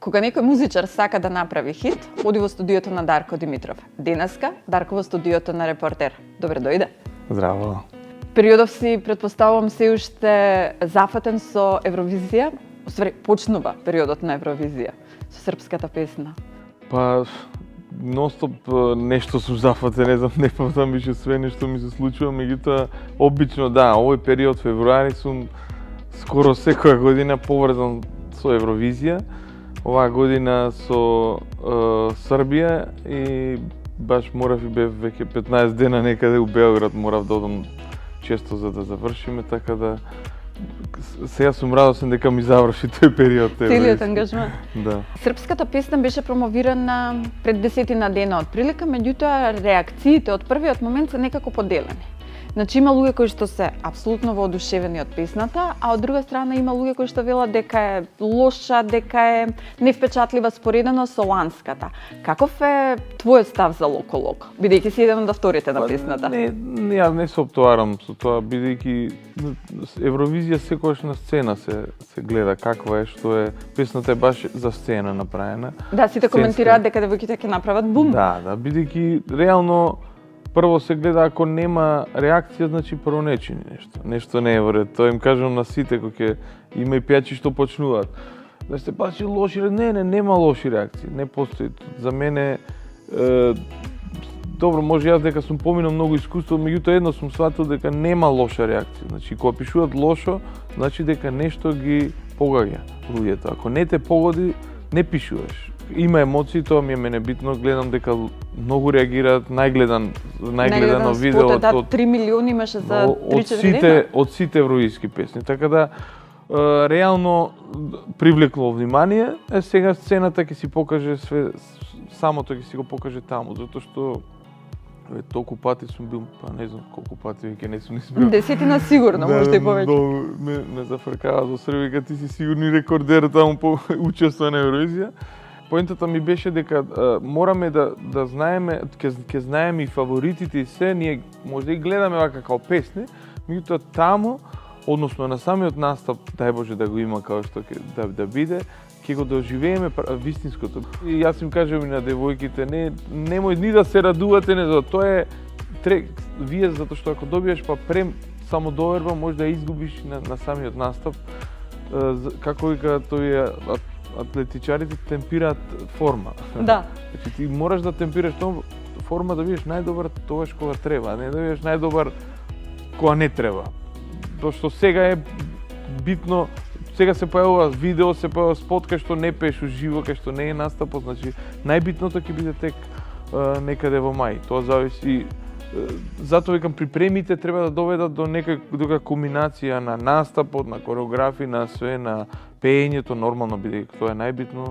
Кога некој музичар сака да направи хит, оди во студиото на Дарко Димитров. Денеска Дарко во студиото на Репортер. Добре дојде. Здраво. Периодов си, предпоставувам, се уште зафатен со Евровизија. Уствари, почнува периодот на Евровизија со српската песна. Па, ностоп нешто сум зафатен, не знам, не памтам више све нешто ми се случува, меѓутоа обично да, овој период февруари сум скоро секоја година поврзан со Евровизија. Оваа година со Србија и баш морав и бев веќе 15 дена некаде у Белград, морав да одам често за да завршиме, така да сега сум радосен дека ми заврши тој период. Целиот ангажман. Да. Српската песна беше промовирана пред 10 дена од прилика, меѓутоа реакциите од првиот момент се некако поделени. Значи има луѓе кои што се апсолутно воодушевени од песната, а од друга страна има луѓе кои што велат дека е лоша, дека е невпечатлива споредено со ланската. Каков е твојот став за Локо-Локо, бидејќи си еден од авторите на песната? Јас не се оптоварам со тоа, бидејќи Евровизија секогаш на сцена се гледа каква е, што е. Песната е баш за сцена направена. Да, сите коментираат дека девојките ќе направат бум. Да, бидејќи реално прво се гледа, ако нема реакција, значи прво не чини нешто. Нешто не е во ред. Тоа им кажам на сите кои ќе има и пејачи што почнуваат. Да се пачи лоши, нема лоши реакции, не постои. За мене добро, може јас дека сум поминал многу искуство, меѓутоа едно сум сватил дека нема лоша реакција. Значи кога пишуваат лошо, значи дека нешто ги погаѓа луѓето. Ако не те погоди, не пишуваш. Има емоции, тоа ми е мене битно, гледам дека многу реагираат, најгледано видео од 3 милиони имаше за 3-4 дена. Од сите евровиски песни, така да реално привлекло внимание, сега сцената ќе си покаже све, самото ќе си го покаже таму, затоа што толку пати сум бил, па не знам колку пати веќе не сум ни збрал. 10 сигурно, може и повеќе. Me зафркава до Србија, ти си сигурни рекордер таму по учество на Евровизија. Поентата ми беше дека мораме да знаеме, ќе знаеме и фаворитите и се, ние може да и гледаме вака као песни, меѓутоа таму, односно на самиот настап, дај Боже да го има као што да биде, ќе го доживееме вистинското. И јас им кажам и на девојките, немој ни да се радувате, тоа е вие затоа што ако добиеш па само доверба, може да изгубиш на самиот настап. Како вика тој атлетичарите темпираат форма. Да. Значи ти мораш да темпираш форма да бидеш најдобар тогаш кога треба, а не да бидеш најдобар кога не треба. Тоа што сега е битно, сега се појавува видео, се појавува спот кај што не пееш уживо, кај што не е настапот, значи најбитното ќе биде тек некаде во мај. Тоа зависи. Затоа викам, припремите треба да доведат до некоја комбинација на настапот, на кореографија, на све, на пеењето нормално, бидејќи тоа е најбитно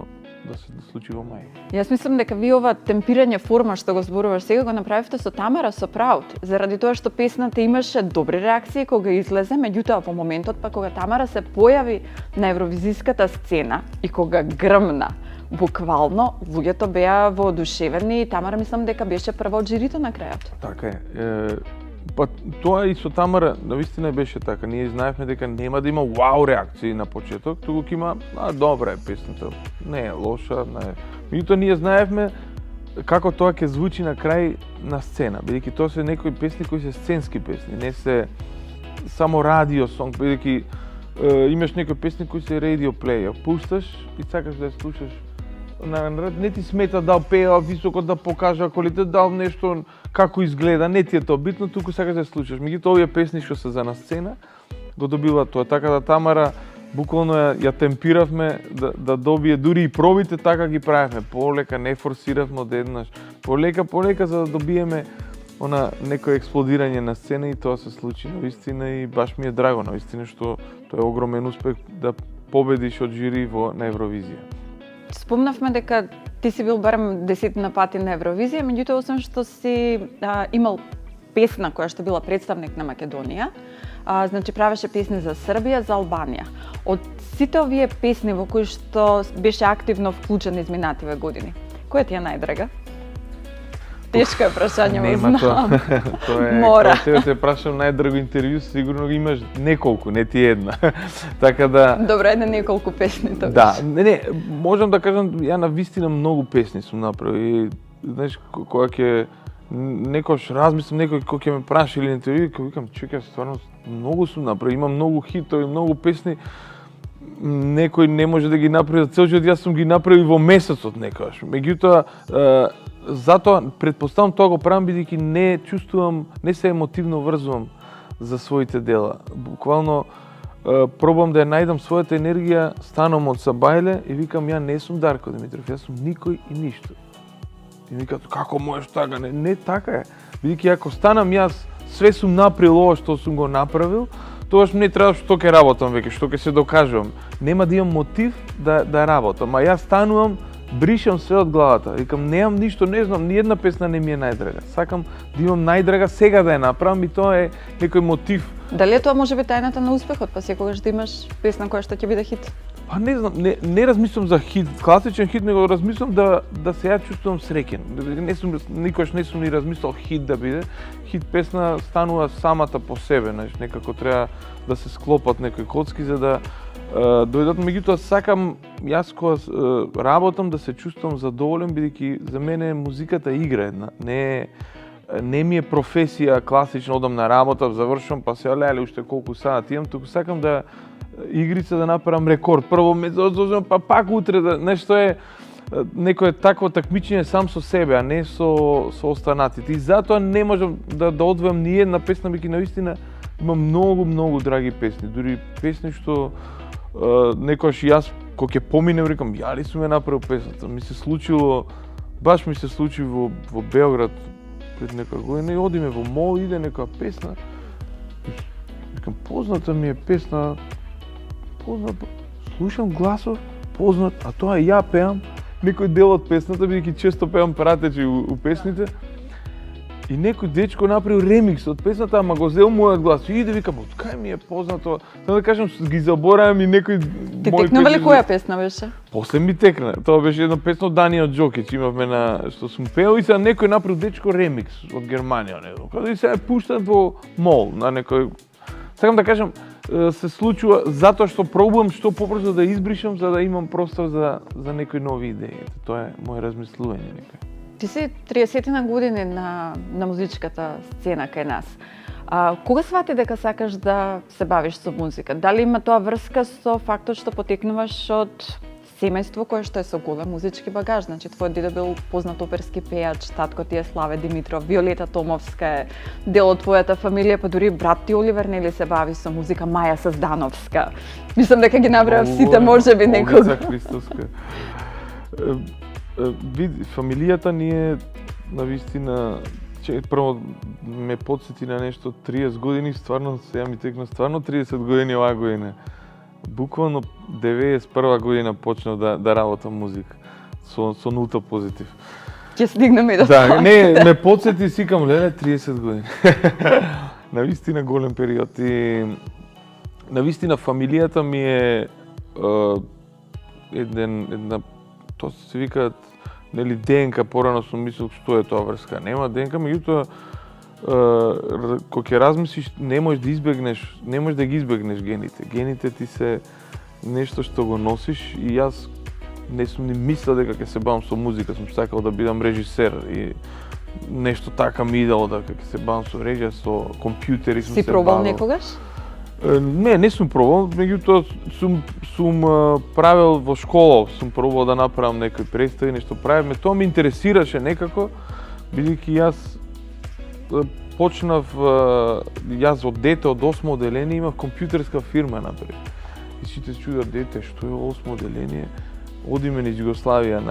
да се случи во мај. Јас мислам дека ви ова темпирање форма што го зборуваш сега го направивте со Тамара Сопраут, заради тоа што песната имаше добри реакции кога излезе, меѓутоа во моментот па кога Тамара се појави на евровизиската сцена и кога грмна, буквално луѓето беа воодушевени и Тамара мислам дека беше прва од жирито на крајот. Така е. Па тоа и со Тамара навистина беше така. Ние знаевме дека нема да има вау реакции на почеток, туку ќе има добра е песната. Не е лоша, не е. Меѓутоа ние знаевме како тоа ќе звучи на крај на сцена, бидејќи тоа се некои песни кои се сценски песни, не се само радио сонг, бидејќи имаш некои песни кои се radio play, пушташ и сакаш да ја слушаш. Не ти смета да пеа високо, да покажа квалитет, да нешто како изгледа, не ти е тоа битно, туку сакаш да слушаш. Меѓутоа овие песни што се за на сцена го добиваат тоа, така да Тамара буквално ја темпиравме да добие дури и пробите, така ги правевме полека, не форсиравме одеднаш, полека за да добиеме некој експлодирање на сцена и тоа се случи навистина и баш ми е драго навистина што тоа е огромен успех да победиш од жири на Евровизија. Спомнавме дека ти си бил барем 10 пати на Евровизија, меѓутоа освен што си имал песна која што била представник на Македонија, значи правеше песни за Србија, за Албанија. Од сите овие песни во кои што беше активно вклучен изминативе години, која ти е најдрага? Тешко е прашање, Нема знам. тоа е, Мора. кога тебе те прашам најдраго интервју, сигурно имаш неколку, не ти една. Така да... Добро, едне неколку песни тоа. Да, не, можам да кажам, ја на вистина многу песни сум направил и знаеш кога ќе некош размислам некој кој ќе ме праша или интервју, кога викам чекај, стварно многу сум направил, има многу хитови, многу песни. Некој не може да ги направи за цел живот, јас сум ги направил во месецот некогаш. Меѓутоа, затоа претпоставам тоа го правам бидејќи не чувствувам, не се емотивно врзувам за своите дела. Буквално пробам да ја најдам својата енергија, станам од Сабајле и викам ја не сум Дарко Димитров, јас сум никој и ништо. И ми кажат како можеш така? Не така е. Бидејќи ако станам јас, све сум направил ова што сум го направил, тогаш не треба што ќе работам веќе, што ќе се докажувам. Нема да имам мотив да работам, а јас станувам, бришам све од главата. Викам немам ништо, не знам, ни една песна не ми е најдрага. Сакам да имам најдрага сега да ја направам и тоа е некој мотив. Дали е тоа можеби тајната на успехот, па секогаш да имаш песна која што ќе биде хит? Па не знам, не размислам за хит, класичен хит, него размислам да се ја чувствувам среќен. Никош не сум ни размислал хит да биде. Хит песна станува самата по себе, знаеш, некако треба да се склопат некои коцки за да дојдат. Меѓутоа сакам јас кога работам да се чувствувам задоволен бидејќи за мене музиката игра една, не ми е професија класична, одам на работа, завршувам, па се леле уште колку сати имам, туку сакам да игрица да направам рекорд. Прво ме зозем, па пак утре да нешто е некое такво такмичење сам со себе, а не со останатите. И затоа не можам да одвојам ни една песна, бидејќи навистина има многу драги песни, дури песни што некојаш јас кога ќе поминем рекам ја ли сум ја направил песната. Баш ми се случи во Белград пред некоја година и одиме во мол, иде некоја песна. Викам позната ми е песна, слушам гласов, познат, а тоа ја пеам некој дел од песната, бидејќи често пеам пратечи у песните. И некој дечко направил ремикс од песната, ама го зел мојот глас. И иде викам, од кај ми е познато? Само да кажам, ги заборавам и некој Ти текнува ли која песна беше? После ми текна. Тоа беше една песна од Даниел Джокич, имавме на што сум пеел и сега некој направил дечко ремикс од Германија, и сега е пуштен во мол на некој. Сакам да кажам, се случува затоа што пробувам што побрзо да избришам за да имам простор за некои нови идеи. Тоа е моje размислување некој. Ти си 30 години на музичката сцена кај нас. Кога свати дека сакаш да се бавиш со музика? Дали има тоа врска со фактот што потекнуваш од семејство кое што е со голем музички багаж? Значи, твојот дедо бил познат оперски пејач, татко ти е Славе Димитров, Виолета Томовска е дел од твојата фамилија, па дури брат ти Оливер нели се бави со музика, Маја Саздановска. Мислам дека ги набрав сите, можеби некога. Фамилијата ни е навистина, прво ме потсети на нешто 30 години, стварно сега ми текна стварно 30 години оваа година. Буквално 91 година почнав да работам музика со нулта позитив. Ќе стигнеме и до тоа. тоа. Не, ме потсети, сикам, леле, 30 години. Навистина голем период и навистина фамилијата ми е една тоа се викаат нели ДНК, порано сум мислел што е тоа врска. Нема ДНК, меѓутоа кога ќе размислиш, не можеш да ги избегнеш гените. Гените ти се нешто што го носиш и јас не сум ни мислел дека ќе се бавам со музика, сум сакал да бидам режисер и нешто така ми идело дека ќе се бавам со режија, со компјутери сум се бавил. Си пробал некогаш? Не сум пробал, меѓутоа сум правел во школа, сум пробал да направам некои представи, нешто правевме. Тоа ме интересираше некако, бидејќи јас почнав, јас од дете, од 8 оделение имав компјутерска фирма напред. И сите се чудат, дете, што е 8 оделение? Одиме низ Југославија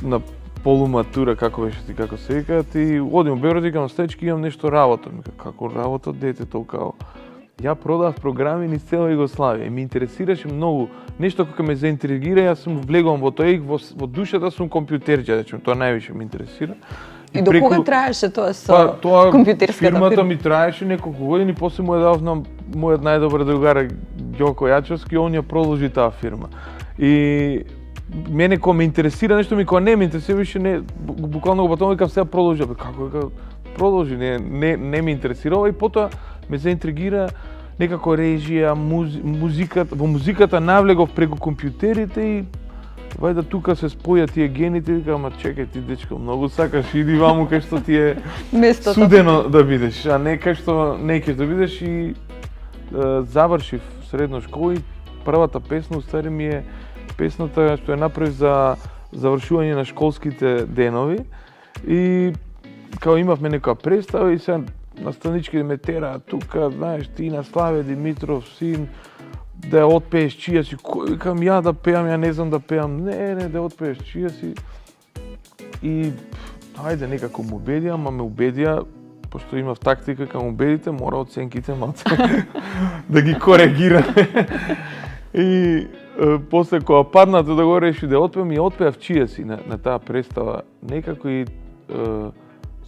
на полуматура, како беше ти, како се викаат, и одим во Белград, викам, стечки, имам нешто работа. Како работа, дете, толкао? Ја продавав програми низ цела Југославија и ме интересираше многу. Нешто кога ме заинтригира, јас сум влегувам во тоа и во душата сум компјутерџа, речем, тоа највише ме интересира. И до кога траеше тоа со компјутерската фирма? Фирмата ми траеше неколку години, после му ја дав на мојот најдобар другар Ѓоко Јачовски, он ја продолжи таа фирма. И мене кога ме интересира нешто, кога не ме интересира, више не, буквално го потом викам сега продолжи, како продолжи, не ме интересирало и потоа ме заинтригира некако режија, музиката, во музиката навлегов преку компјутерите и вајда тука се споја тие гените, викам, ама чекај ти дечко, многу сакаш, иди ваму кај што ти е судено да бидеш, а не кај што не ќе да бидеш и завршив средна школа и првата песна устари ми е песната што ја направив за завршување на школските денови и као имавме некоја представа и сега наставнички ме тера тука, знаеш, ти на Славе Димитров син, да ја отпееш чија си, кој викам ја да пеам, ја не знам да пеам, не, да отпееш чија си. И ајде некако му убедија, ама ме убедија, пошто имав тактика кај му убедите, мора оценките малце да ги коригираме. И после кога паднато да го реши да отпеам, и отпеав чија си на таа представа. Некако и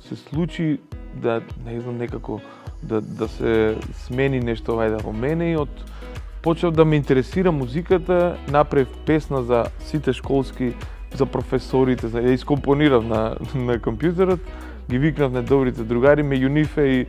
се случи да, не знам, некако да се смени нешто вајда во мене и почев да ме интересира музиката, направив песна за сите школски, за професорите, ја искомпонирав на компјутерот, ги викнав на добрите другари, меѓу нив е и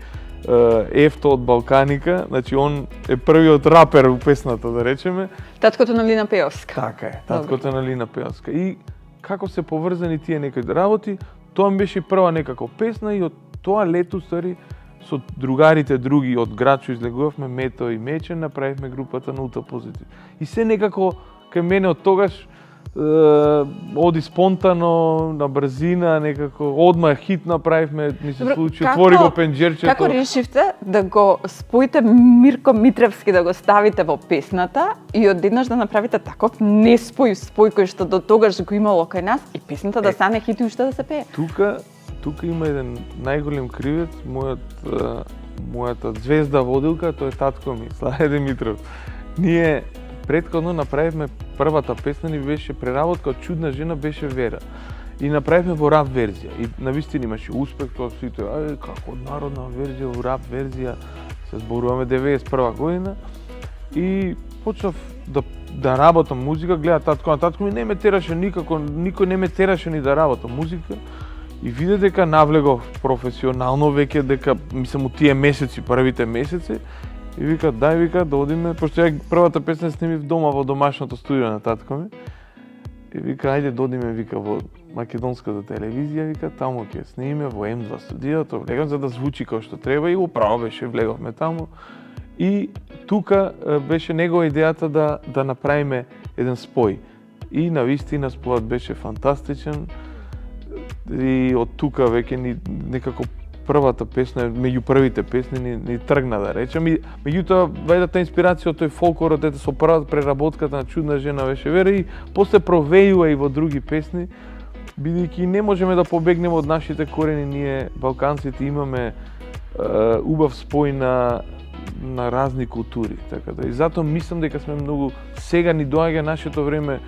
Ефто од Балканика, значи он е првиот рапер во песната, да речеме. Таткото на Лина Пеовска. Така е, таткото на Лина Пеовска. И како се поврзани тие некои работи, тоа ми беше прва некако песна и од тоа лето стари со другарите други од град што излегувавме, Мето и Мечен, направивме групата Нулта Позитив. И се некако кај мене од тогаш оди спонтано, на брзина, некако одма хит направивме, ни се случи, отвори го пенџерчето. Како решивте да го споите Мирко Митревски, да го ставите во песната и одеднаш да направите таков неспој спој кој што до тогаш го имало кај нас и песната да стане хит и уште да се пее? Тука има еден најголем кривец, мојата звезда водилка, тој е татко ми, Славе Димитров. Ние претходно направивме првата песна, ни беше преработка од Чудна жена, беше Вера. И направивме во рап верзија. И навистина имаше успех, тоа сите, како народна верзија, во рап верзија, се зборуваме 91 година. И почнав да работам музика, гледа татко ми не ме тераше никако, никој не ме тераше ни да работам музика. И виде дека навлегов професионално веќе, дека мислам у тие месеци, првите месеци, и вика, да одиме, пошто ја првата песна снимив дома во домашното студио на татко ми. И вика, ајде да одиме, вика, во македонската телевизија, вика, таму ќе снимиме во М2 студиото, влегам за да звучи како што треба и управо беше, влеговме таму. И тука беше негова идејата да направиме еден спој. И навистина спојот беше фантастичен. И од тука веќе некако првата песна, меѓу првите песни ни тргна, да речем. И меѓутоа, вајда таа инспирација од тој фолклорот, ете со првата преработката на Чудна жена беше Вера и после провејува и во други песни, бидејќи не можеме да побегнеме од нашите корени, ние балканците имаме убав спој на разни култури, така да. И затоа мислам дека сме многу, сега ни доаѓа нашето време.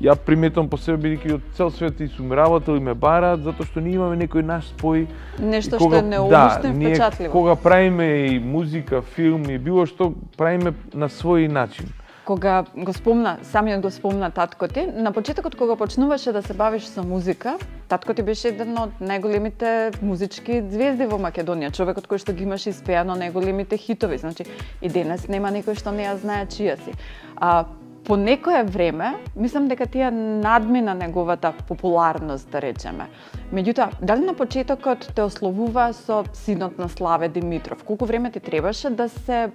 Ја приметувам по себе, бидејќи од цел свет и сум работел и ме бараат, затоа што ние имаме некој наш спој. Нешто што е необично и впечатливо. Кога правиме и музика, филм и било што, правиме на свој начин. Кога самиот го спомна татко ти, на почетокот кога почнуваше да се бавиш со музика, татко ти беше еден од најголемите музички звезди во Македонија, човекот кој што ги имаше испеано најголемите хитови, значи и денес нема некој што не ја знае чија си. По некое време, мислам дека тие надмина неговата популарност, да речеме. Меѓутоа, дали на почетокот те ословува со синот на Славе Димитров? Колку време ти требаше да се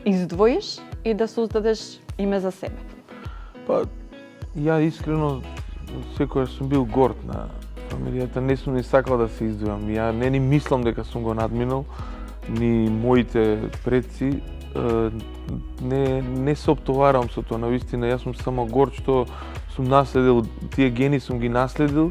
издвоиш и да создадеш име за себе? Па, ја искрено секогаш сум бил горд на фамилијата, не сум ни сакал да се издвојам. Ја не мислам дека сум го надминал, ни моите предци. Не се оптоварам со тоа, навистина, јас сум само горд што сум наследил, тие гени сум ги наследил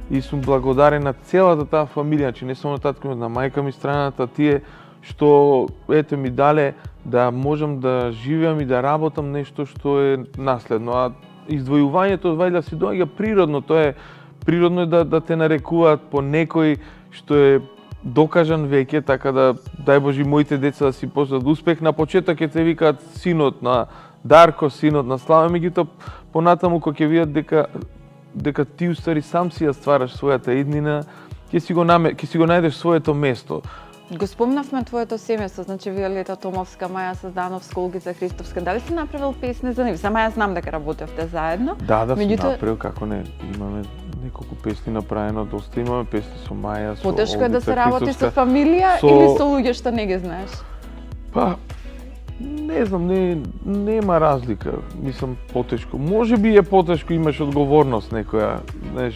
и сум благодарен на целата таа фамилија, значи не само на татко ми, на мајка ми страната, тие што ете ми дале да можам да живеам и да работам нешто што е наследно, а издвојувањето вајда си доаѓа природно, тоа е природно да те нарекуваат по некој што е докажан веќе, така да дај Боже моите деца да си постигнат успех. На почеток ќе те викаат синот на Дарко, синот на Слава, меѓутоа понатаму кога ќе видат дека ти устари сам си ја ствараш својата иднина, ќе си го најдеш своето место. Го спомнавме твоето семејство, значи Виолета Томовска, Маја Создановска, Олгица Христовска. Дали си направил песни за нив? Сама ја знам дека работевте заедно. Да, сум направил, како не. Имаме неколку песни направено, доста имаме песни со Маја, со Олгица. Потешко е да се работи со фамилија или со луѓе што не ги знаеш? Па, не знам, нема разлика. Мислам, потешко. Може би е потешко, имаш одговорност некоја, знаеш,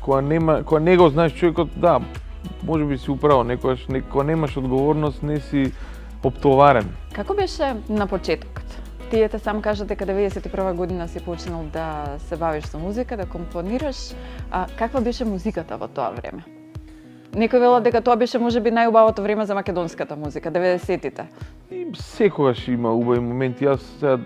кога не го знаеш човекот, да, може би си управо, некојаш, кога немаш одговорност, не си оптоварен. Како беше на почетокот? Тие те сам кажа дека 91 година си почнал да се бавиш со музика, да компонираш. Каква беше музиката во тоа време? Некој вела дека тоа беше можеби најубавото време за македонската музика, 90-тите. Секогаш има убави моменти. Јас сега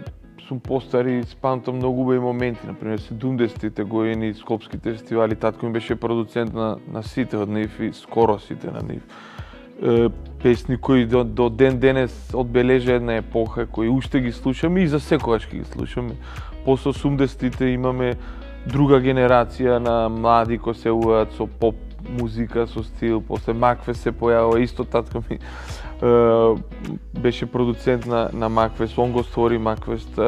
сум постари, спамтам многу убави моменти, например 70-тите години, скопските фестивали, татко ми беше продуцент на сите од нив и скоро сите на нив. Песни кои до ден денес одбележа една епоха, кои уште ги слушаме и за секогаш ги слушаме. После 80-тите имаме друга генерација на млади кои се уаат со поп музика, со стил, после Макве се појавува, исто татко ми беше продуцент на Маквест, он го створи Маквест.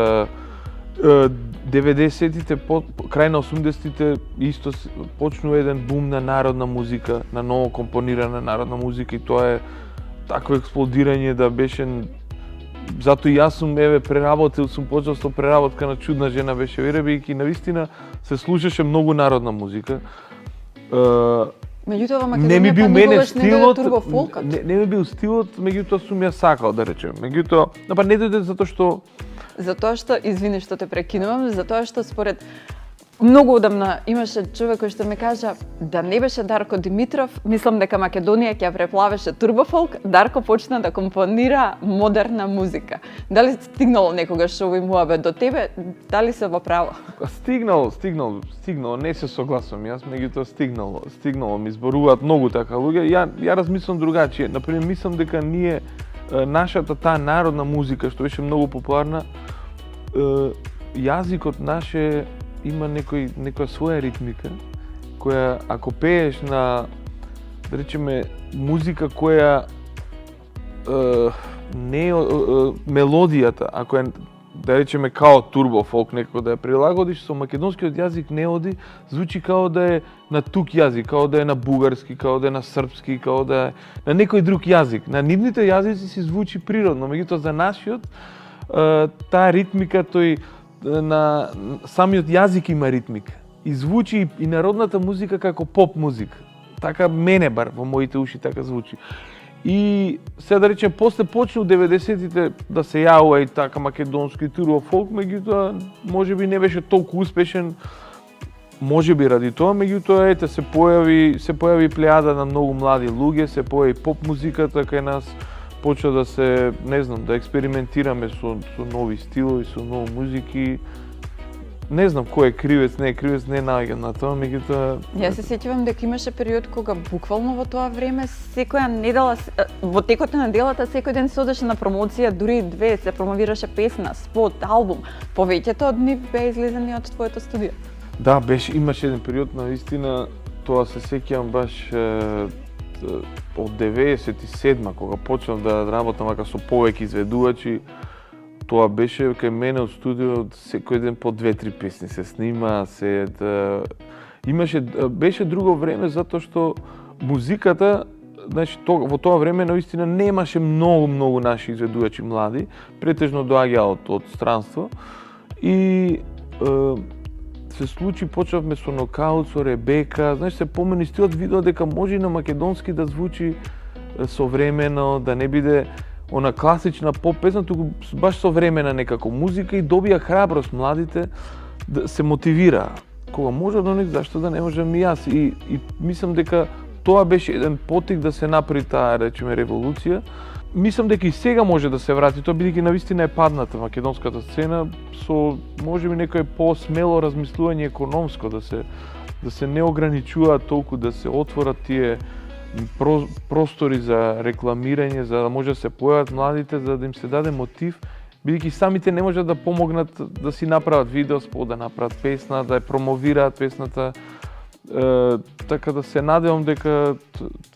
90-тите, крај на 80-тите исто почнува еден бум на народна музика, на ново компонирана народна музика и тоа е такво експлодирање да беше. Зато и јас сум почнал со преработка на Чудна жена беше веребејќи навистина се слушаше многу народна музика. Меѓутоа во Македонија па никогаш не дојде турбофолкот. Не ми бил стилот, меѓутоа сум ја сакал да речем. Меѓутоа, не дојде затоа што извини што те прекинувам, затоа што според многу одамна имаше човек кој што ми кажа да не беше Дарко Димитров, мислам дека Македонија ќе ја преплавеше турбофолк, Дарко почна да компонира модерна музика. Дали стигнало некогаш овој муабет до тебе? Дали се во право? Стигнало, не се согласувам јас, меѓутоа стигнало, ми зборуваат многу така луѓе. Ја размислам другачие. Например, мислам дека ние нашата таа народна музика што беше многу популарна, јазикот наше има некоја своја ритмика, која ако пееш на, да речеме, музика која не мелодијата, ако е, да речеме, као турбофолк некако да ја прилагодиш, со македонскиот јазик не оди, звучи као да е на тук јазик, као да е на бугарски, као да е на српски, као да е на некој друг јазик. На нивните јазици си звучи природно, меѓутоа за нашиот таа ритмика, на самиот јазик има ритмика. И звучи и народната музика како поп музика. Така мене бар во моите уши така звучи. И сега да речем после почнува 90-тите да се јавува и така македонски турбофолк, меѓутоа можеби не беше толку успешен, можеби ради тоа, меѓутоа ете се појави плејада на многу млади луѓе, се појави поп музиката кај нас, почна да се, не знам, да експериментираме со нови стилови, со нови музики. Не знам кој е кривец, не наоѓам на тоа, меѓутоа. Јас се сеќавам дека имаше период кога буквално во тоа време секоја недела, во текот на неделата секој ден се одеше на промоција, дури 2 се промовираше песна, спот, албум. Повеќето од нив беа излезени од твоето студио. Да, имаше еден период навистина, тоа се сеќавам баш од 97-ма, кога почнав да работам вака со повеќе изведувачи, тоа беше кај мене од студио секој ден по 2-3 песни се снима, беше друго време затоа што музиката, значи во тоа време наистина немаше многу наши изведувачи млади, претежно доаѓаа од странство и се случи, почнавме со Нокаут, со Ребека, значи се помени стилот, видоа дека може и на македонски да звучи современо, да не биде она класична поп песна, туку баш современа некако музика и добија храброст младите да се мотивира. Кога може до них, зашто да не можам и јас? И мислам дека тоа беше еден потик да се направи таа, речеме, револуција. Мислам дека и сега може да се врати тоа, бидејќи навистина е падната македонската сцена со можеби некое посмело размислување економско, да се не ограничуваат толку, да се отворат тие простори за рекламирање, за да може да се појават младите, за да им се даде мотив бидејќи самите не можат да помогнат да си направат видеоспот, да направат песна, да ја промовираат песната. Така да се надевам дека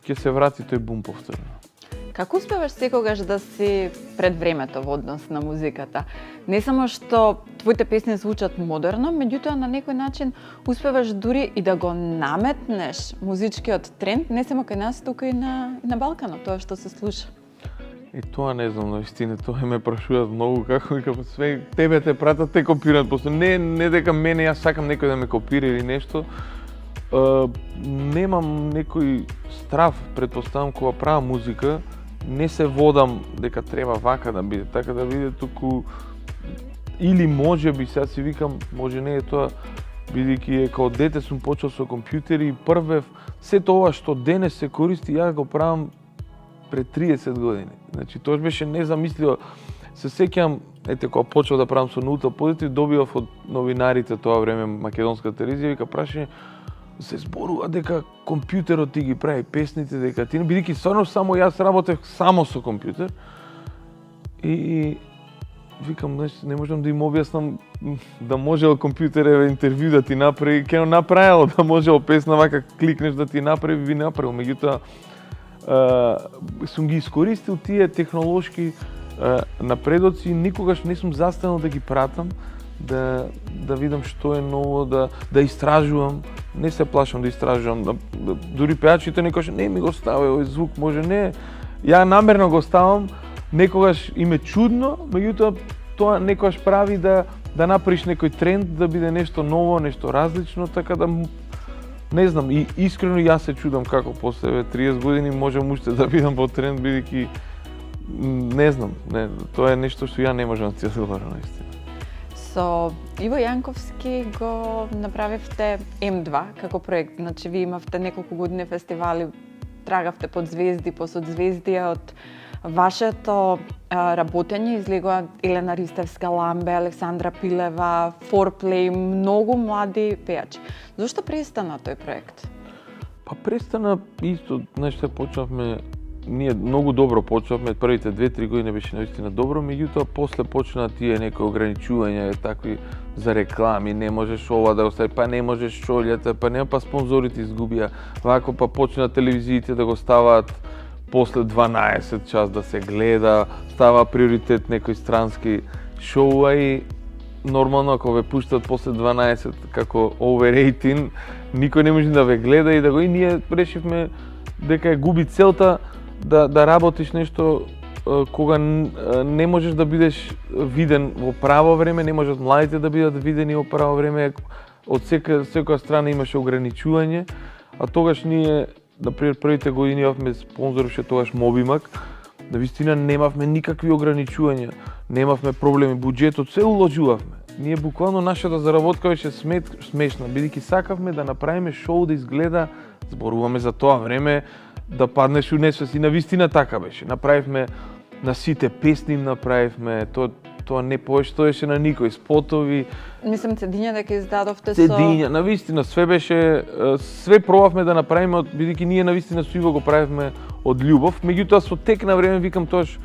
ќе се врати тој бум повторно. Како успеваш секогаш да си пред времето во однос на музиката? Не само што твоите песни звучат модерно, меѓутоа на некој начин успеваш дури и да го наметнеш музичкиот тренд, не само кај нас, тука и на Балканот, тоа што се слуша. И тоа не знам, наистина, тоа ме прашуваат многу, како вика, све тебе те пратат, те копираат, после не дека мене, јас сакам некој да ме копира или нешто. Немам некој страв, предпоставам, кога правам музика, не се водам дека треба вака да биде, така да биде, туку или може би, сега си викам, може не е тоа, бидејќи као дете сум почел со компјутери и првев, сето ова што денес се користи, ја го правам пред 30 години. Значи, тоа беше незамисливо. Се сеќам, ете, кога почел да правам со нулта позитив, добивав од новинарите тоа време македонска телевизија, вика прашање, се зборува дека компјутерот ти ги прави песните, дека ти, бидејќи стварно само јас работев само со компјутер. И викам, не можам да им објаснам да можел компјутере интервју да ти направи, ќе направило да можел песна вака кликнеш да ти направи, би направил. Меѓутоа сум ги искористил тие технолошки напредоци, никогаш не сум застанал да ги пратам, да видам што е ново, да истражувам. Не се плашам да истражувам. Дури пеачите некогаш не ми го ставај овој звук, може не. Ја намерно го ставам, некогаш им е чудно, меѓутоа тоа некогаш прави да направиш некој тренд, да биде нешто ново, нешто различно, така да не знам, и искрено јас се чудам како после 30 години можам уште да бидам во тренд, бидејќи не знам, тоа е нешто што ја не можам да ти одговорам наистина. Со Иво Јанковски го направивте М2 како проект, значи ви имавте неколку години фестивали, трагавте под звезди, по соцзвездија, од вашето работење излегува Елена Ристевска, Ламбе, Александра Пилева, Foreplay, многу млади пејачи. Зошто престана тој проект? Па престана исто, нешто почнавме, ние многу добро почнавме, првите 2-3 години беше наистина добро, меѓутоа после почна тие некои ограничувања, такви за реклами, не можеш ова да остави, па не можеш шолјата, па нема, па спонзорите изгубија, вако па почна телевизиите да го ставаат после 12 час да се гледа, става приоритет некои странски шоуа и нормално ако ве пуштат после 12 како overrating, никој не може да ве гледа и да го, и ние решивме дека губи целта да работиш нешто кога не можеш да бидеш виден во право време, не можат младите да бидат видени во право време, од секоја страна имаше ограничување, а тогаш ние, например, првите години имавме спонзорше тогаш Мобимак, да вистина немавме никакви ограничувања, немавме проблеми, буџетот се уложувавме. Ние буквално нашата заработка беше смешна, бидејќи сакавме да направиме шоу да изгледа, зборуваме за тоа време, да паднеш у несвест и навистина така беше. Направивме на сите песни, направивме тоа не поштоеше на никој, спотови. Мислам, цедиња дека издадовте со... Цедиња, навистина, све беше, све пробавме да направиме, бидејќи ние навистина со Иво го правевме од љубов, меѓутоа со тек на време, викам, тоаш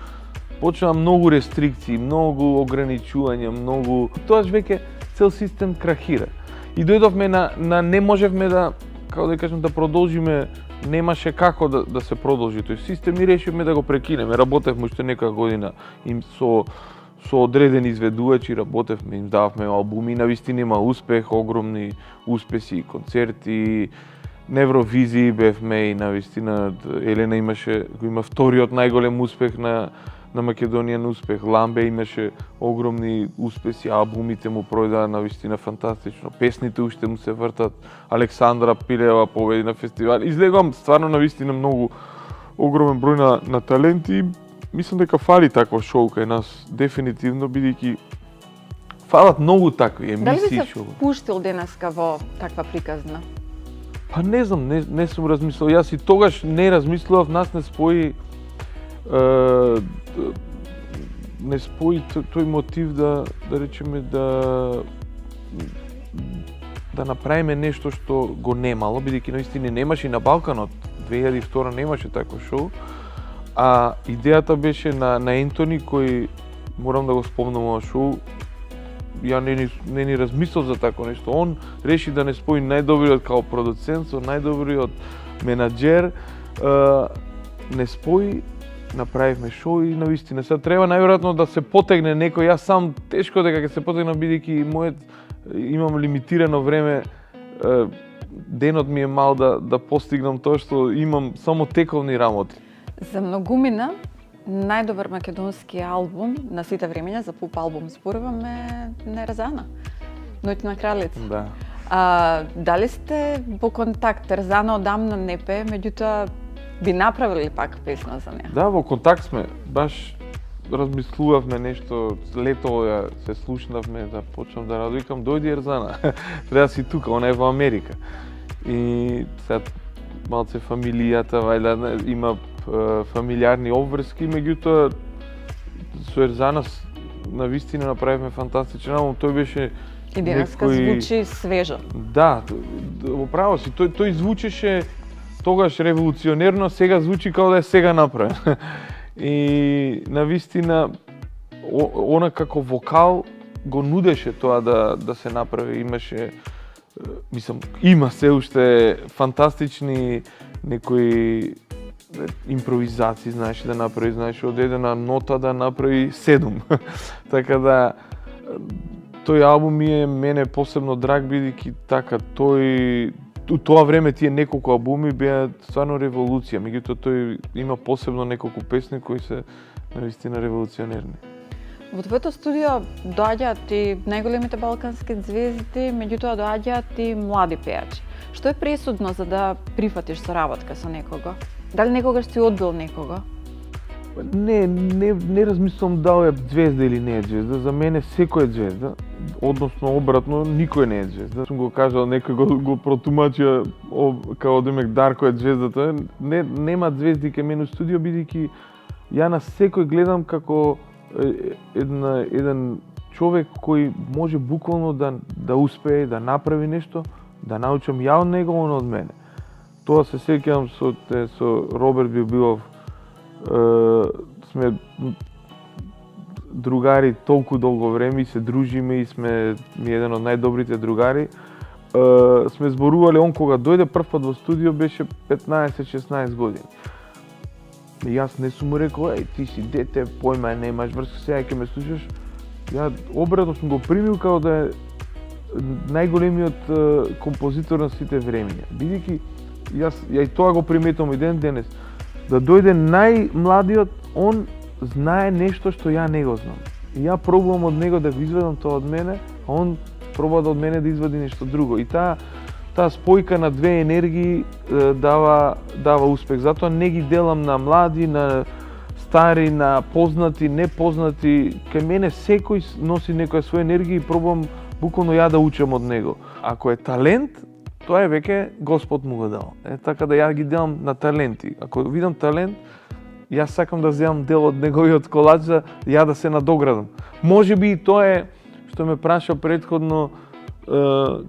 почнаа многу рестрикции, многу ограничувања, многу... Тоаш веќе цел систем крахира. И дојдовме на не можевме да, како да кажем, да продолжиме, немаше како да се продолжи тој систем и решивме да го прекинеме. Работевме уште некоја година им со одредени изведувачи, работевме, им дававме албуми, навистина има успех, огромни успеси, концерти, на Евровизии бевме и навистина Елена има вториот најголем успех на Македонијан успех, Ламбе имаше огромни успеси, албумите му пројдаа навистина фантастично, песните уште му се вртат, Александра Пилева победи на фестивал. Излегувам стварно навистина многу огромен број на таленти. Мислам дека фали такво шоу кај нас, дефинитивно, бидејќи фалат многу такви емисии. Дали би се пуштил денеска во таква приказна? Па не знам, не сум размислил. Јас и тогаш не размислував, нас не спои тој мотив да речеме да направиме нешто што го немало, бидејќи наистина немаше и на Балканот, 2002 немаше такво шоу, а идејата беше на Ентони кој морам да го спомнам ова шоу, ја не ни размислав за тако нешто. Он реши да не спои најдобриот као продуцент со најдобриот менаџер, не спои, направивме шоу и навистина сега треба најверојатно да се потегне некој. Јас сам тешко дека ќе се потегнам бидејќи имам лимитирано време, денот ми е мал да постигнам тоа што имам само тековни работи. За многумина најдобар македонски албум на сите времења, за поп албум зборуваме, Нерзана, Ноќна кралица. Да. Дали сте во контакт? Терзана одамна не пее, меѓутоа би направили пак песна за неа? Да, во контакт сме. Баш размислувавме нешто, летово ја се слушнавме да почнам да радувам, дојди Ерзана, треба си тука, она е во Америка. И сега малце фамилијата, вајда, има фамилиарни обврски, меѓутоа со Ерзана навистина направивме фантастичен албум. Тој беше Идејска звучи свежо. Да, во право си, тој звучеше тогаш револуционерно, сега звучи како да е сега направен. И навистина она како вокал го нудеше тоа да се направи. Имаше, мислам, има се уште фантастични некои импровизации, знаеш да направи, знаеш од една нота да направи 7. Така да тој албум ми е мене посебно драг, бидејќи така тој у тоа време тие неколку албуми беа стварно револуција, меѓутоа тој има посебно неколку песни кои се навистина револуционерни. Во твоето студио доаѓаат и најголемите балкански звезди, меѓутоа доаѓаат и млади пејачи. Што е пресудно за да прифатиш соработка со некого? Дали некогаш си одбил некого? Не размислувам дали е звезда или не е звезда. За мене секој е звезда, односно обратно, никој не е звезда. Сум го кажал, некој го протумачија као демек Дарко е звездата. Нема звезди кај мене у студио, бидејќи ја на секој гледам како еден човек кој може буквално да успее, да направи нешто, да научам ја од него, он од мене. Тоа се сеќавам со Роберт Билов, сме другари толку долго време и се дружиме и сме еден од најдобрите другари. Сме зборувале, он кога дојде прв пат во студио беше 15-16 години. И јас не сум му рекол, ти си дете, појма немаш врска, сега ќе ме слушаш. Ја обратно сум го примил као да е најголемиот композитор на сите времења. Бидејќи ја и тоа го приметувам и денес. Да дојде најмладиот, он знае нешто што ја не го знам. И ја пробувам од него да го изведам тоа од мене, а он пробува од мене да извади нешто друго. И таа спојка на две енергии дава успех. Затоа не ги делам на млади, на стари, на познати, непознати. Кај мене секој носи некоја своја енергија и пробувам буквално ја да учам од него. Ако е талент, тоа е веќе Господ му го дал. Така да ја ги делам на таленти. Ако видам талент, јас сакам да земам дел од неговиот колач за ја да се надоградам. Може би и тоа е што ме праша претходно,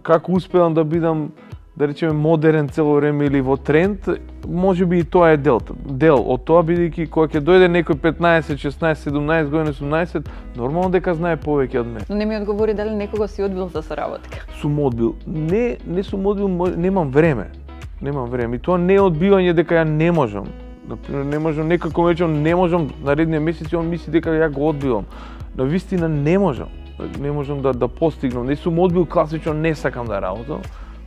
како успевам да бидам, да речеме, модерен цело време или во тренд, може би и тоа е дел од тоа, бидејќи кога ќе дојде некој 15, 16, 17 години, 18, нормално дека знае повеќе од мене. Но не ми одговори дали некого си одбил за соработка. Сум одбил. Не сум одбил, немам време. И тоа не е одбивање дека ја не можам. Например, не можам, некако вечером не можам наредниот месец и он мисли дека ја го одбивам. На вистина не можам. Не можам да постигнам. Не сум одбил класично, не сакам да работам.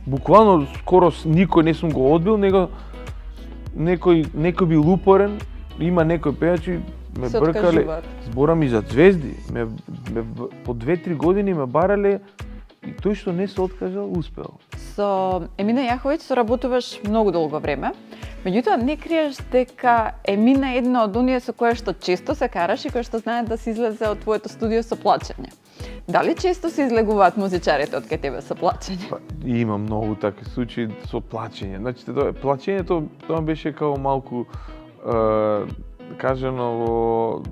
Буквално скоро никој не сум го одбил, него некој бил упорен, има некои пејачи ме бркале. Зборам и за звезди. По 2-3 години ме барале и тој што не се откажал, успеал. Со Емина Јаховиќ соработуваш многу долго време. Меѓутоа, не криеш дека Емина е една од оние со која што често се караш и која што знае да се излезе од твоето студио со плачење. Дали често се излегуваат музичарите од кај тебе со плачење? Има многу такви случаи со плачење. Значи, плачењето тоа беше као малку кажано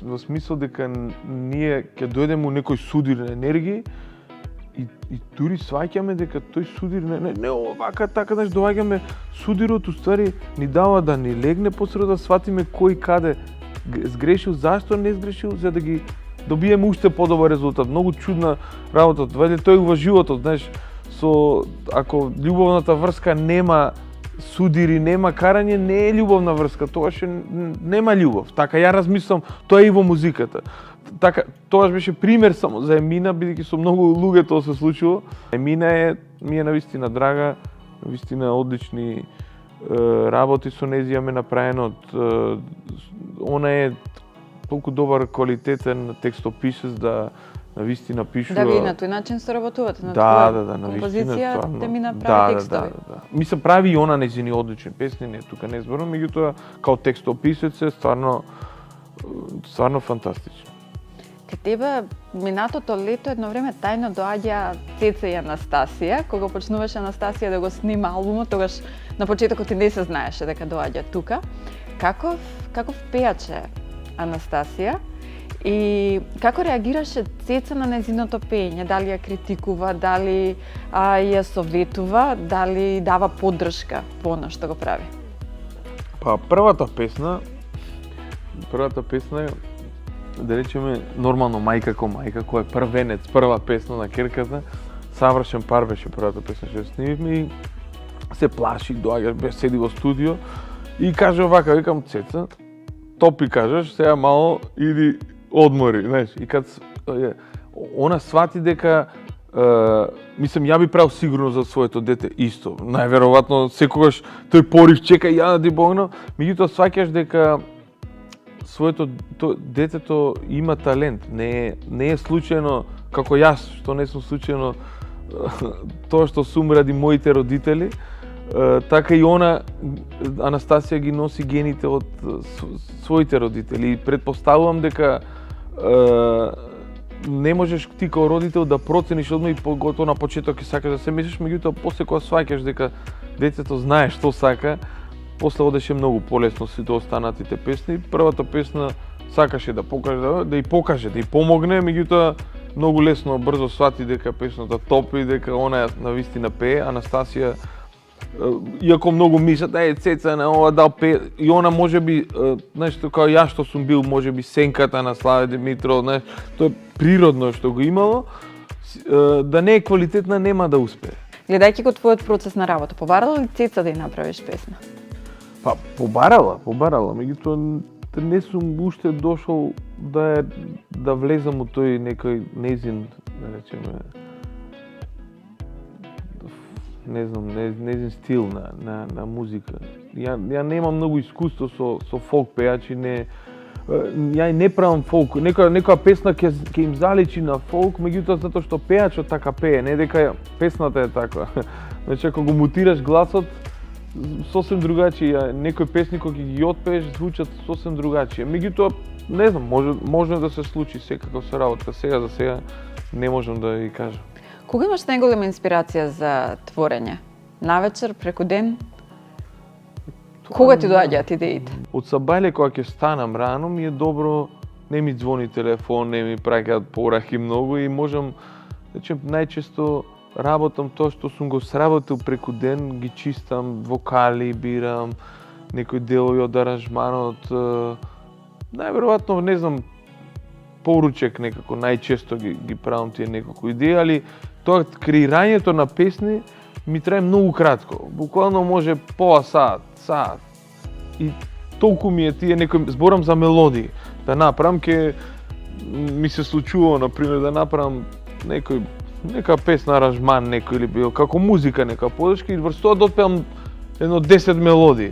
во смисол дека ние ќе дојдеме у некој судир на енергија и дури сваќаме дека тој судир не овака така, значи доаѓаме судирот уствари ни дава да ни легне посред да сватиме кој каде сгрешил, зашто не сгрешил, за да ги добиеме уште подобар резултат. Многу чудна работа. Вајде тој во животот, знаеш, ако љубовната врска нема судири, нема карање, не е љубовна врска, тогаш нема љубов. Така ја размислам, тоа е и во музиката. Така, тогаш беше пример само за Емина, бидејќи со многу луѓе тоа се случило. Емина ми е навистина драга, навистина одлични работи со нејзија ме направено. Она е толку добар квалитетен текстописец да навистина пишува. Да, ви на тој начин соработувате на твоја композиција, да ми направи текстови. Да. Мислам, прави и она нејзини одлични песни, не тука не зборам, меѓутоа као текстописец е стварно фантастично. Кај тебе минатото лето едно време тајно доаѓа Цеца и Анастасија, кога почнуваше Анастасија да го снима албумот, тогаш на почетокот и не се знаеше дека доаѓа тука. Каков пејач е Анастасија и како реагираше Цеца на нејзиното пеење? Дали ја критикува, дали ја советува, дали дава поддршка по она што го прави? Па првата песна да речеме нормално мајка ко мајка, која е првенец, прва песна на керката, Савршен пар беше првата песна што снимивме и се плаши, доаѓа, седи во студио и каже овака, викам Цеца, топи кажеш, сега мало иди одмори, знаеш, и кад она свати дека мислам, ја би правил сигурно за своето дете исто. Најверојатно секогаш тој порив чека ја да ти помогнам, меѓутоа сваќаш дека своето детето има талент, не е случајно како јас, што не сум случајно тоа што сум ради моите родители, така и она Анастасија ги носи гените од своите родители и претпоставувам дека не можеш ти како родител да процениш одма и поготово на почеток ќе сакаш да се мислиш, меѓутоа после кога сваќаш дека детето знае што сака, после одеше многу полесно сите останатите песни. Првата песна сакаше да покаже, да и помогне, меѓутоа многу лесно, брзо свати дека песната топи, дека она навистина пее. Анастасија, иако многу мислат, Цеца на ова дал пее, и она можеби, знаеш, како ја што сум бил, можеби сенката на Славе Димитров, знаеш, тоа е природно што го имало, да не е квалитетна нема да успее. Гледајќи го твојот процес на работа, побарала ли Цеца да ја направиш песна? Па, побарала, меѓутоа не сум уште дошол да влезам у тој некој нејзин, да речеме, не знам, нејзин стил на музика. Ја немам многу искуство со фолк пејачи, ја не правам фолк. Некоја песна ќе им заличи на фолк, меѓутоа затоа што пејачот така пее, не дека песната е таква. Значи, ако го мутираш гласот, сосем другачија, некои песни кои ги отпееш звучат сосем другачија. Меѓутоа, не знам, може да се случи секако се работа. Сега за сега не можам да ја кажам. Кога имаш најголема инспирација за творење? Навечер, преку ден? Кога ти доаѓаат идеите? Од сабајле кога ќе станам рано ми е добро, не ми звони телефон, не ми праќаат пораки многу и можам, речем, најчесто работам тоа што сум го сработил преку ден, ги чистам, вокали бирам, некои делови од аранжманот, најверојатно, не знам, поручек некако, најчесто ги правам тие неколку идеи, али тоа креирањето на песни ми трае многу кратко, буквално може пола саат. И толку ми е тие некои, зборам за мелодии, да направам, ми се случува, например, да направам нека песна, аранжман некој или било, како музика нека подршка и врз тоа да отпеам едно 10 мелодии.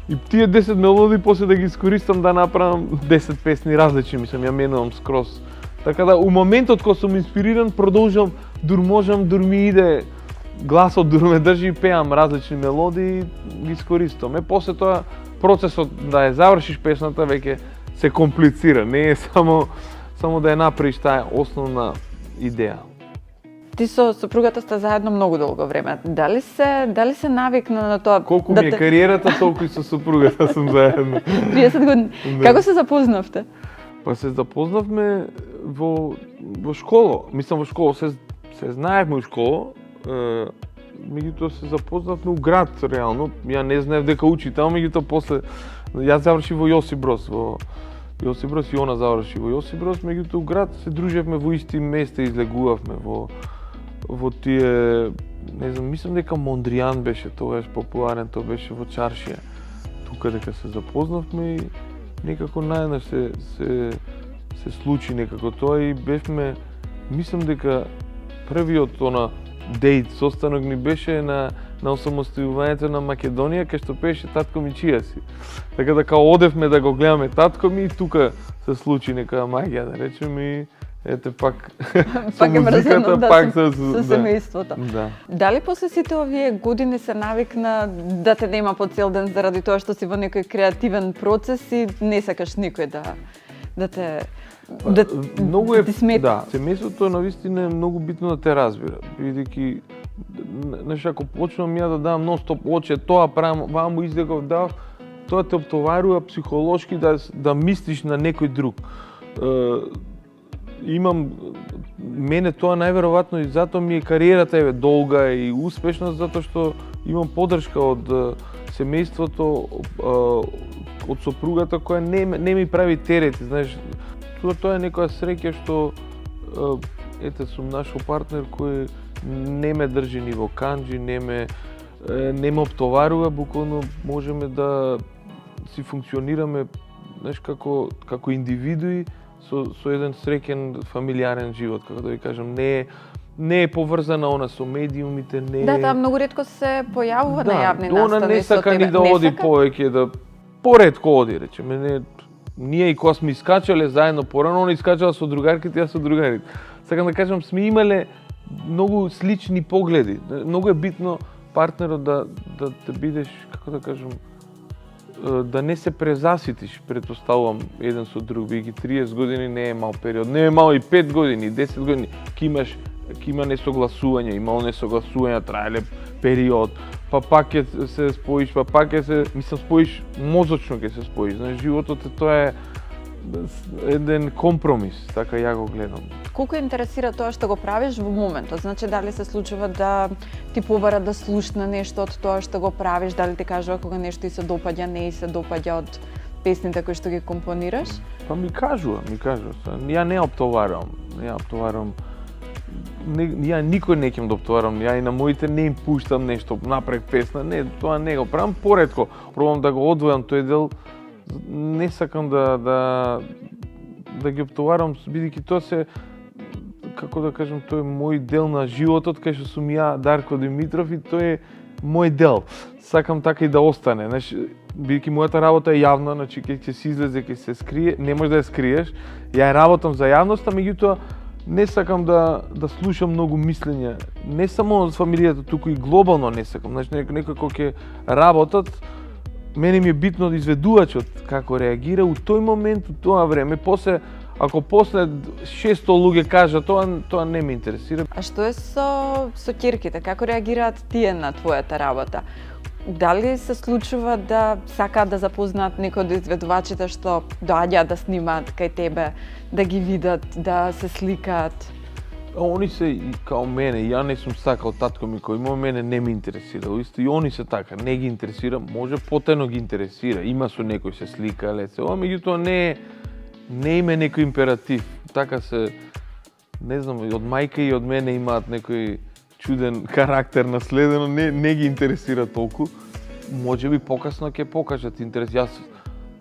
И тие 10 мелодии после да ги искористам да направам 10 песни различни, мислам, ја менувам скроз. Така да, у моментот кога сум инспириран, продолжам, дур ми иде гласот, дур ме држи и пеам различни мелодии, ги искористам. После тоа, процесот да ја завршиш песната веќе се комплицира, не е само да ја направиш таа основна идеја. Ти со сопругата сте заедно многу долго време. Дали се навикна на тоа? Колку ми е кариерата, толку и со сопругата сум заедно. 30 години. Како се запознавте? Па се запознавме во школа. Мислам во школа, се знаевме во школа. Меѓутоа се запознавме у град, реално. Ја не знаев дека учи таму, меѓутоа после... Јас завршив во Јосип Броз, Јосип Брос и она заврши во Јосип Брос, меѓутоа у град се дружевме во исти места, излегувавме во тие, не знам, мислам дека Мондријан беше тогаш популарен, тоа беше во Чаршија. Тука дека се запознавме и некако наеднаш се случи некако тоа и бевме, мислам дека првиот дејт состанок ни беше на осамостојувањето на Македонија, кај што пееше Татко ми чија си. Така да као одевме да го гледаме татко ми и тука се случи нека магија, да речем, и ете пак со музиката, пак со семејството. Да. Дали после сите овие години се навикна да те нема по цел ден заради тоа што си во некој креативен процес и не сакаш никој да те многу е, смета? Да, семејството навистина е многу битно да те разбира, бидејќи знаеш, ако почнам ја да давам нон-стоп оче, тоа правам, ваму излегов, да, тоа те оптоварува психолошки да мислиш на некој друг. Мене тоа најверојатно и затоа ми е кариерата долга и успешна, затоа што имам поддршка од семејството, од сопругата која не ми прави терети, знаеш. Тоа е некоја среќа што ете сум нашол партнер кој не ме држи ни во канџи, не ме оптоварува, буквално можеме да си функционираме, знаеш, како индивидуи со еден среќен фамилиарен живот, како да ви кажам, не е поврзана она со медиумите, не е... Да, таа многу ретко се појавува на јавни настани. Да, она не сака ни да оди повеќе, да поретко оди, речеме, ние и кога сме искачале заедно порано, она искачала со другарките, јас со другарите. Сакам да кажам, сме имале многу слични погледи. Многу е битно партнерот да те бидеш, како да кажам, да не се презаситиш, претпоставувам, еден со друг, бидејќи 30 години не е мал период, не е мал и 5 години, 10 години, ќе има несогласување, имало несогласувања, траеле период, па пак ќе се споиш, па пак ќе се, мислам, споиш, мозочно ќе се споиш, знаеш, животот тоа е еден компромис, така ја го гледам. Колку интересира тоа што го правиш во моментот? Значи, дали се случува да ти побара да слушна нешто од тоа што го правиш, дали ти кажува кога нешто и се допаѓа, не и се допаѓа од песните кои што ги компонираш? Па ми кажува. Ја не оптоварам. Ја никој не ќе да оптоварам. Ја и на моите не им пуштам нешто напред песна. Не, тоа не го правам. Поретко пробам да го одвојам тој дел. Не сакам да ги оптоварам, бидејќи тоа се, како да кажам, тој е мој дел на животот, кај што сум ја Дарко Димитров и тој е мој дел. Сакам така и да остане, знаеш, бидејќи мојата работа е јавна, значи ќе се излезе, ќе се скрие, не можеш да ја скриеш. Ја работам за јавноста, меѓутоа не сакам да слушам многу мислења, не само од фамилијата, туку и глобално не сакам. Значи некој кој ќе работат, мене ми е битно изведувачот како реагира у тој момент, у тоа време. Ако после 600 луѓе кажа тоа не ме интересира. А што е со ќерките? Како реагираат тие на твојата работа? Дали се случува да сакаат да запознаат некој од изведувачите што доаѓаат да снимаат кај тебе, да ги видат, да се сликаат? Они се и као мене, ја не сум сакал татко ми кој има, мене не ме интересира. Исто и они се така, не ги интересира, може потајно ги интересира. Има со некој се слика, меѓутоа не име некој императив. Така се, не знам, од мајка и од мене имаат некој чуден карактер наследено, не ги интересира толку. Може би покасно ќе покажат интерес. Јас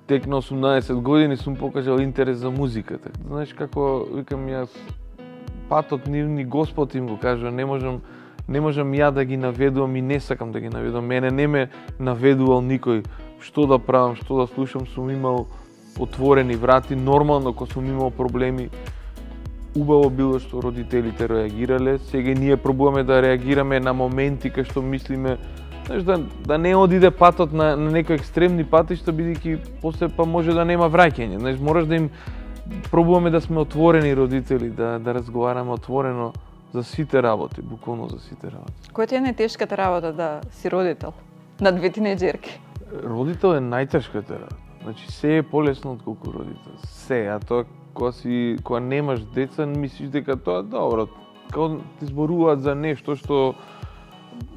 тек на 18 години сум покажал интерес за музиката. Знаеш како, викам јас, патот ни Господ им го кажува, не можам ја да ги наведувам и не сакам да ги наведувам. Мене не ме наведувал никој што да правам, што да слушам, сум имал отворени врати, нормално кога сум имал проблеми. Убаво било што родителите реагирале, сега ние пробуваме да реагираме на моменти кај што мислиме, знаеш, да не одиде патот на некои екстремни патишта, бидејќи после па може да нема враќање. Знаеш, мораш да им пробуваме да сме отворени родители, да разговараме отворено за сите работи, буквално за сите работи. Која ти е најтешката работа да си родител на две тинеџерки? Родител е најтешката работа. Значи се е полесно отколку родител. Се, а тоа кога немаш деца, мислиш дека тоа е добро. Кога ти зборуваат за нешто што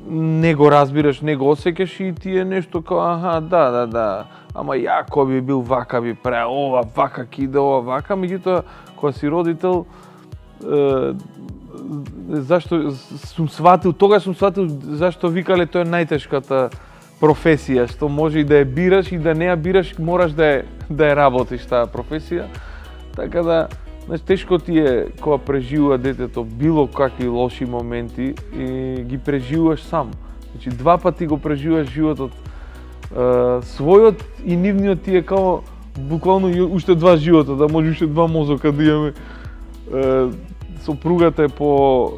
не го разбираш, не го осеќаш и ти е нешто као аха, да, ама јако би бил вака, би правил ова, вака киде, ова, вака, меѓутоа, кога си родител, зашто сум сватил зашто викале тоа е најтешката професија, што може и да ја бираш и да не ја бираш, мораш да ја работиш таа професија. Така да, знаеш, тешко ти е кога преживува детето било какви лоши моменти и ги преживуваш сам. Значи, два пати го преживуваш животот. Својот и нивниот ти е као буквално уште два живота, да може уште два мозока да имаме. Сопругата е по,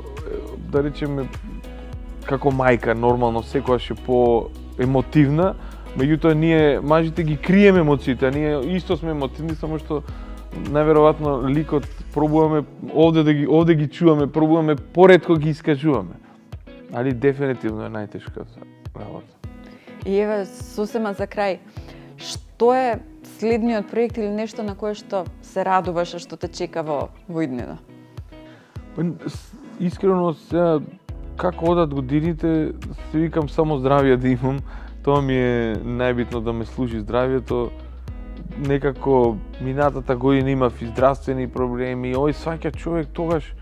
да речеме, како мајка, нормално, секогаш е по-емотивна, меѓутоа ние, мажите, ги криеме емоциите, а ние исто сме емотивни, само што најверојатно ликот пробуваме овде ги чуваме, пробуваме поретко ги искажуваме. Али дефинитивно е најтешката работа. И еве, сосема за крај, што е следниот проект или нешто на кое што се радуваш, а што те чека во иднина? Искрено, сега, како одат годините, се викам само здравје да имам. Тоа ми е најбитно, да ме служи здравјето. Некако минатата година имав и здравствени проблеми, сваќа човек тогаш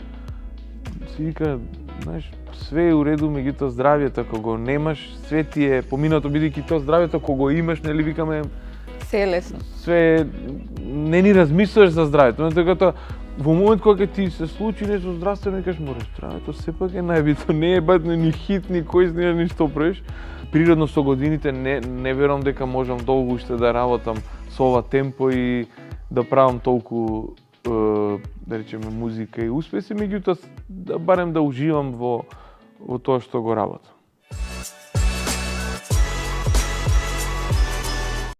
се вика, знаеш, све е уреду, меѓутоа здравјето кога го немаш, све ти е поминато, бидејќи тоа здравјето кога го имаш, нели викаме, се е лесно. Све не ни размислуваш за здравјето, така тоа во момент кога ти се случи нешто здравствено, кажеш, мораш, здравјето сепак е најбитно, не е битно ни хит, ни кој знае ни што правиш. Природно со годините не верувам дека можам долго уште да работам со ова темпо и да правам толку, да речеме, музика и успеси, меѓутоа барем да уживам во тоа што го работам.